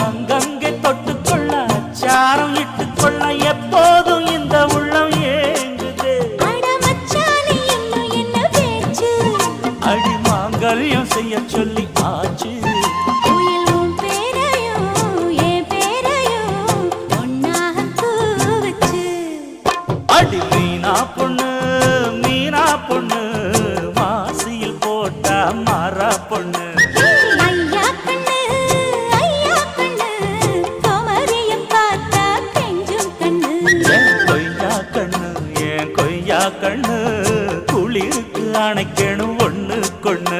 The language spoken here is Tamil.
அங்கங்கே தொட்டுக்கொள்ள அச்சாரம் இட்டுக்கொள்ள எப்போதும் இந்த உள்ளம் ஏங்குது. அடி மாங்கல்யம் செய்ய சொல்லி ஆச்சு. அடி மீனா பொண்ணு மீனா பொண்ணு மாசியில் போட்டா மாறா பொண்ணு. கொய்யா கண்ணு குளிருக்கு அணைக்கணும் ஒண்ணு கொண்ணு.